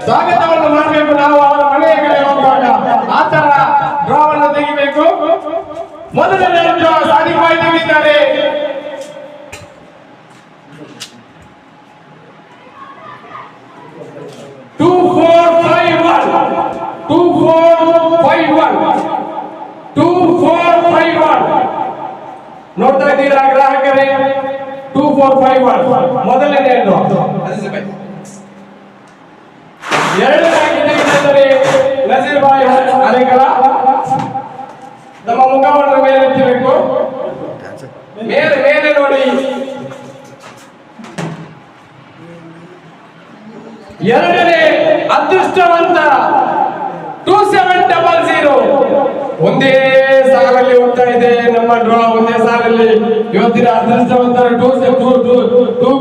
ಸ್ವಾಗತವನ್ನು ಮಾಡಬೇಕು. ನಾವು ಅವರ ಮನೆಯ ಕಡೆ ಹೋಗುವಾಗ ಆ ತರ ಡ್ರಾವನ್ನು ತೆಗಿಬೇಕು. ಮೊದಲನೇ ಡ್ರಾ ಸಾದಿಕ್ ಭಾಯ್ ತೆಗಿದ್ದಾರೆ. ನೋಡ್ತಾ ಇದ್ದೀರಾ ಗ್ರಾಹಕರೇ? 2451 ಮೊದಲನೇ ಎರಡನೇದಾಗಿ ತೆಗೆದರೆ ನಜೀರ್ ಭಾಯ್ ಅರೇಕಲ. ನಮ್ಮ ಮುಖವನ್ನು ಮೇಲೆತ್ತಬೇಕು. ಮೇಲೆ ನೋಡಿ. ಎರಡನೇ ಅದೃಷ್ಟವಂತ 2700 ಒಂದೇ ಸಾಲಲ್ಲಿ ಹೋಗ್ತಾ ಇದೆ ನಮ್ಮ ಡ್ರಾ. ಒಂದೇ ಸಾಲಲ್ಲಿ ಇವತ್ತಿನ ಅದೃಷ್ಟವಂತರ 2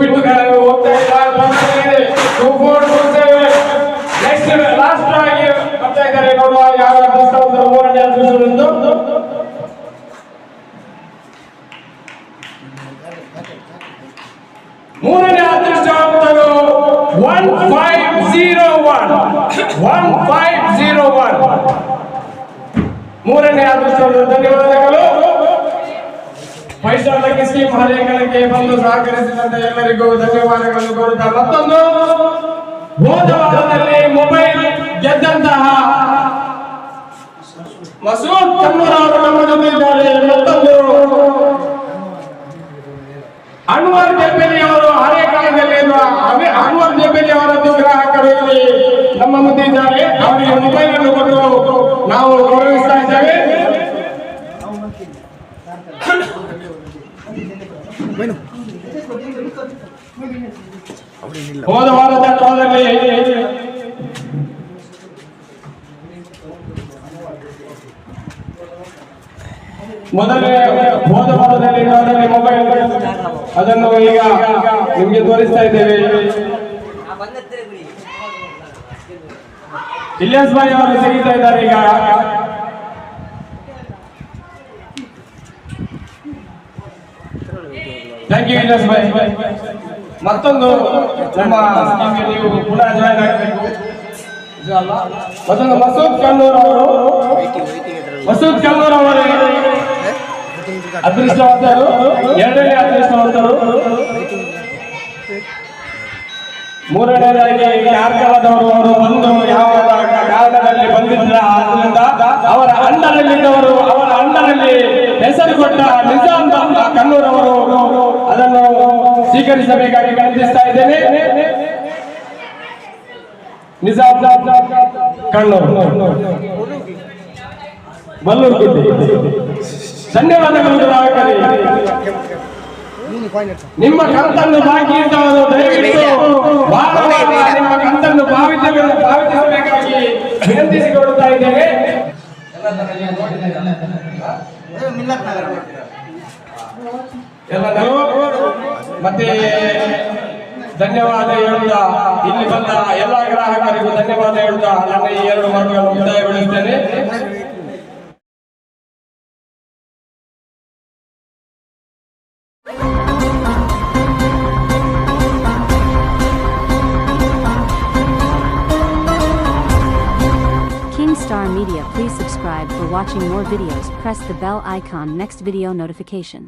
ಬಿಟ್ಟು ಹೋಗ್ತಾ ಇದೆ. 2427 ನೆಕ್ಸ್ಟ್ ಲಾಸ್ಟ್ ಆಗಿ ಬರ್ತಾ ಇದ್ದಾರೆ. ನೋಡುವ ಯಾವ ಅದೃಷ್ಟವಂತರು. ಮೂರನೇ ಅದೃಷ್ಟವಂತ ಮೂರನೇ ಅದೃಷ್ಟವಂತರು 1501 ಮೂರನೇ ಅದೃಷ್ಟವಂತರು. ಧನ್ಯವಾದಗಳು. 5 ಸ್ಟಾರ್ ಲಕ್ಕಿ ಸ್ಕೀಮ್ ಹರೇಕಲಕ್ಕೆ ಬಂದು ಸಹಕರಿಸಿದಂತ ಎಲ್ಲರಿಗೂ ಧನ್ಯವಾದಗಳನ್ನು ಕೋರುತ್ತಾ, ಮತ್ತೊಂದು ಹೋದ ವಾರದಲ್ಲಿ ಮೊಬೈಲ್ ಗೆದ್ದಂತಹ ಮಸೂದ್ ಕನ್ನೂರ್ ಅವರು ನಮ್ಮ ಜೊತೆ ಇದ್ದಾರೆ. ಮತ್ತೊಂದು ಅನ್ವರ್ ಜಬ್ಬೆಲಿ ಅವರು ಹರೇಕಲದಲ್ಲಿ ಅನ್ವರ್ ಜಬ್ಬೆಲಿ ಅವರದ್ದು ಗ್ರಾಹಕರು ಇಲ್ಲಿ ನಮ್ಮ ಮುಂದೆ ಇದ್ದಾರೆ. ಅವರಿಗೆ ಮೊಬೈಲ್ ಅನ್ನು ಕೊಟ್ಟು ನಾವು ಗೌರವಿಸ್ತಾ ಇದ್ದೇವೆ. ಹೋದ ವಾರದ ಡ್ರಾದಲ್ಲಿ ಹೋದ ವಾರದಲ್ಲಿ ಮೊಬೈಲ್ ಅದನ್ನು ಈಗ ನಿಮಗೆ ತೋರಿಸ್ತಾ ಇದ್ದೇವೆ. ಇಲಿಯಾಸ್ ಭಾಯ್ ಅವರು ತೆಗಿತಾ ಇದ್ದಾರೆ ಈಗ. Thank you Ilyas bhai. ಮತ್ತೊಂದು ನಮ್ಮ ಸ್ಕೀಮ್ಗೆ ನೀವು ಪುನಃ ಜಾಯ್ನ್ ಆಗಬೇಕು. ಮತ್ತೊಂದು ಮಸೂದ್ ಕನ್ನೂರ್ ಅವರು ಅದೃಷ್ಟವಂತರು. ಎರಡನೇ ಅದೃಷ್ಟವಂತರು. ಮೂರನೇದಾಗಿ ಕಾರ್ಕಳದವರು ಅವರು ಬಂದು ಯಾವ ಕಾರಣದಲ್ಲಿ ಬಂದಿದ್ರ ಆದ್ದರಿಂದ ಅವರ ಅಂಡರಲ್ಲಿದ್ದವರು, ಅವರ ಅಂಡರಲ್ಲಿ ಹೆಸರು ಕೊಟ್ಟ ನಿಜಾಮ್ ಕನ್ನೂರ್ ಅವರು ಅದನ್ನು ಸ್ವೀಕರಿಸಬೇಕಾಗಿ ವಿನಂತಿಸ್ತಾ ಇದ್ದೇನೆ. ನಿಜಾಮ್ ಕನ್ನೂರ್ ಬಲ್ಲೂರ್ಗುಡ್ಡಿ. ಧನ್ಯವಾದಗಳು ಗ್ರಾಹಕರೇ. ನಿಮ್ಮ ಕಂತನ್ನು ಬಾಕಿ ಇದ್ದವರು ದಯವಿಟ್ಟು ನಿಮ್ಮ ಕಂತನ್ನು ಪಾವತಿಸಬೇಕಾಗಿ ವಿನಂತಿಸಿಕೊಡುತ್ತಾ ಇದ್ದೇವೆ. ಮತ್ತೆ ಧನ್ಯವಾದ ಹೇಳುತ್ತಾ, ಇಲ್ಲಿ ಬಂದ ಎಲ್ಲ ಗ್ರಾಹಕರಿಗೂ ಧನ್ಯವಾದ ಹೇಳುತ್ತಾ ನನ್ನ ಈ 2 ಮಾತುಗಳನ್ನು ಮುಕ್ತಾಯಗೊಳಿಸುತ್ತೇನೆ. Star Media, please subscribe for watching more videos. Press the bell icon next video notification.